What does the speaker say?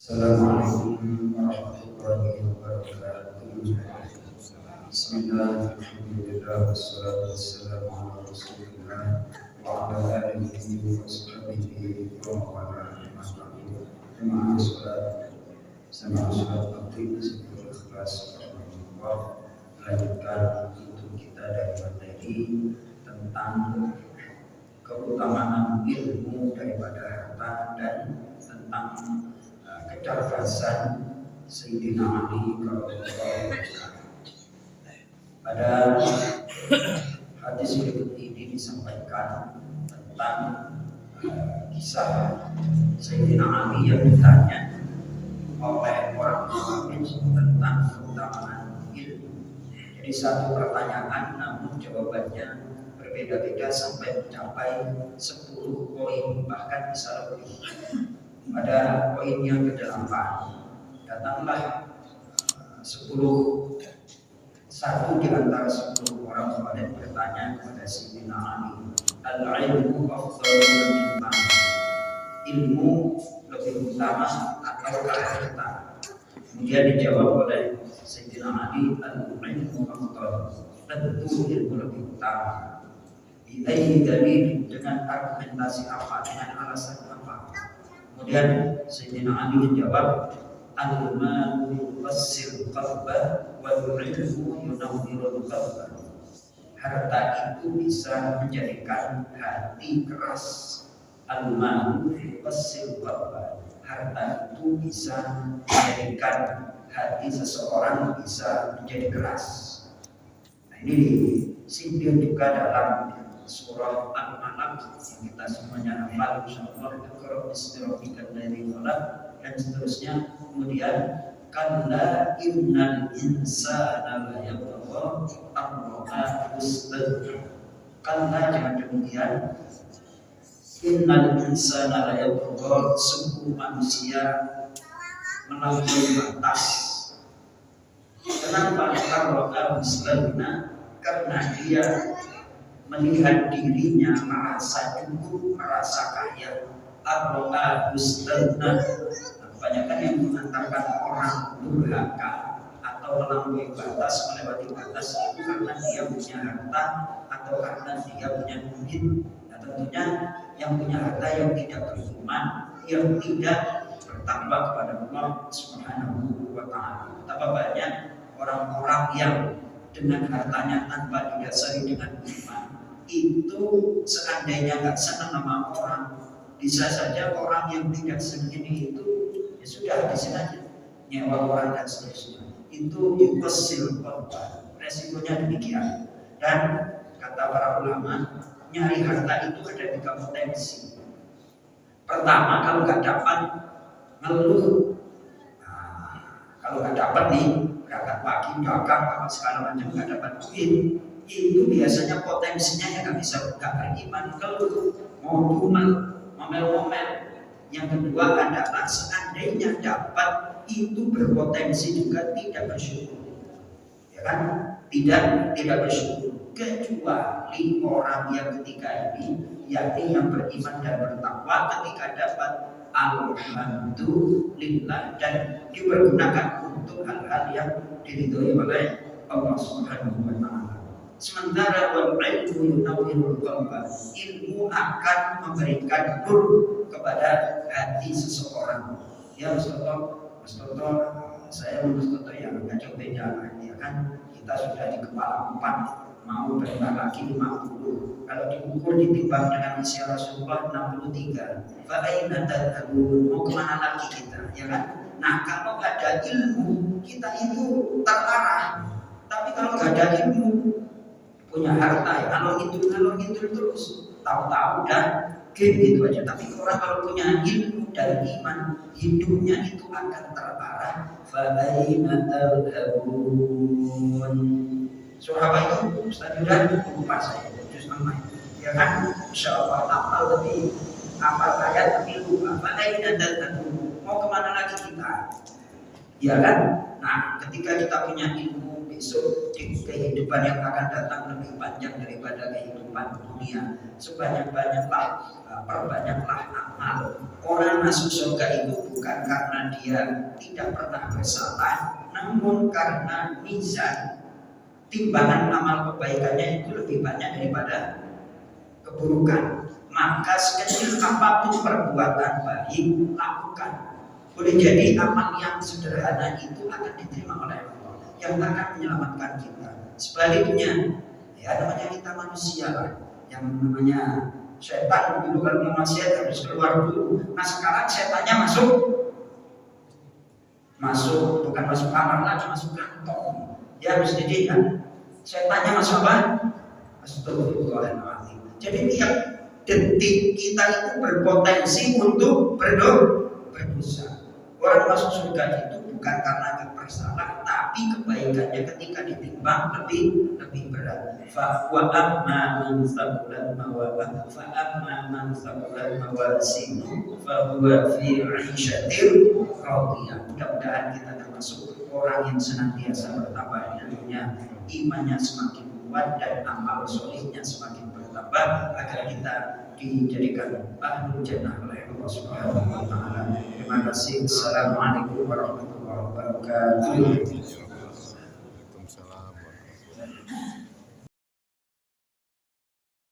Assalamualaikum warahmatullahi wabarakatuh. Bismillahirrahmanirrahim. Wassalatu wassalamu ala Rasulillah wa ala alihi wa sahbihi wa man wala. Terima kasih sama salat takdir sebelum ikhlas Allah. Lanjutkan untuk kita dari materi tentang keutamaan ilmu daripada harta dan tentang kecerdasan Sayyidina Ali radhiyallahu anhu. Pada hadis berikut ini disampaikan tentang kisah Sayyidina Ali yang ditanya oleh orang Muslim tentang keutamaan ilmu. Jadi satu pertanyaan namun jawabannya berbeda-beda sampai mencapai 10 poin bahkan bisa lebih. Pada poin yang ke-8 datanglah 1 di antara 10 orang kemudian bertanya kepada Sayyidina Ali, al-ilmu afdalu min mal, ilmu lebih utama atau harta? Kemudian dijawab oleh Sayyidina Ali, al-ilmu afdalu, tentu ilmu lebih utama. Bi'ayyi dalil, dengan argumentasi apa, dengan alasan apa? Kemudian Sayyidina Ali menjawab, al-malu yuwassir qalba wal ilmu yunawwirul qalba. Harta itu bisa menjadikan hati keras. Al-malu yuwassir qalba. Harta itu bisa menjadikan hati seseorang bisa menjadi keras. Nah, ini disindir juga dalam surah Al-Alaq yang kita semuanya hafal insyaallah, Iqra bismi rabbikal ladzi khalaq dan seterusnya. Kemudian kalla innal insana la yatgha ar-ra'a istaghna. Kalla, jangan demikian. Innal insana la yatgha, sungguh manusia melampaui batas. Kenapa ar-ra'a istaghna? Karena dia melihat dirinya merasa cukup, merasa kaya. Ar-ra'a istaghna, kebanyakan yang mengantarkan orang durhaka atau melampaui batas, melewati batas itu karena dia punya harta atau karena dia punya duit. Nah, tentunya yang punya harta yang tidak beriman, yang tidak bertakwa kepada Allah Subhanahu wa ta'ala. Betapa banyak orang-orang yang dengan hartanya tanpa didasari dengan iman, itu seandainya nggak senang sama orang, bisa saja orang yang tidak senang ini itu ya sudah habisin aja, nyewa orang dan seterusnya. Itu yuwassir qalba, resikonya demikian. Dan kata para ulama, nyari harta itu ada 3 potensi. Pertama, kalau nggak dapat ngeluh. Nah, kalau nggak dapat nih, berangkat pagi dagang apa segala macam nggak dapat duit, itu biasanya potensinya ya nggak beriman, kalau mau ngomel-ngomel. Yang kedua adalah seandainya dapat, itu berpotensi juga tidak bersyukur, ya kan? Tidak bersyukur, kecuali orang yang ketiga ini, yakni yang beriman dan bertakwa, ketika dapat alhamdulillah dan dipergunakan untuk hal-hal yang diridhoi oleh Allah Subhanahu wa ta'ala. Sementara wal ilmu yunawwirul qalba, ilmu akan memberikan nur kepada hati seseorang. Ya Mas Toto, saya Mas Toto yang ngajak beda, ya kan? Kita sudah di kepala 4, mau bertambah lagi 50. Kalau diukur ditimbang dengan usia Rasulullah 63. Fa aina tadhhabun, mau kemana lagi kita, ya kan? Nah, kalau nggak ada ilmu, kita itu terarah. Tapi kalau nggak ada ilmu, punya harta ya ngalor ngidul terus, tahu-tahu dan gitu aja. Tapi orang kalau punya ilmu dan iman, hidupnya itu akan terarah. Fa aina tadhhabun. Surah apa itu? Ustaz Yudan lupa saya, juz 6 ya kan? Insyaallah hafal, tapi hafal ayat tapi lupa. Fa aina tadhhabun, mau kemana lagi kita? Ya kan? Nah, ketika kita punya ilmu, besok di kehidupan yang akan datang lebih panjang daripada kehidupan dunia. Sebanyak-banyaklah, perbanyaklah amal. Orang masuk surga itu bukan karena dia tidak pernah bersalah, namun karena mizan timbangan amal kebaikannya itu lebih banyak daripada keburukan. Maka sekecil apapun perbuatan baik lakukan. Boleh jadi amal yang sederhana itu akan diterima oleh Allah, yang akan menyelamatkan kita. Sebaliknya, ya namanya kita manusia lah, yang namanya setan dulu kalau mau maksiat harus keluar dulu. Nah sekarang setannya masuk bukan masuk kamar lagi, masuk kantong. Ya harus dididik. Setannya masuk apa? Astagfirullahaladzim. Jadi tiap detik kita itu berpotensi untuk berdosa. Orang masuk surga itu bukan karena nggak bersalah, tapi kebaikannya ketika ditimbang lebih berat. Fa wa amma man thaqulat mawazinu fa huwa fi 'ishatin radiyah. Mudah-mudahan kita termasuk orang yang senantiasa bertambah ilmunya, imannya semakin kuat dan amal solehnya semakin bertambah agar kita dijadikan ahlul jannah oleh Allah Subhanahu wa taala. Terima kasih. Assalamualaikum warahmatullahi wabarakatuh.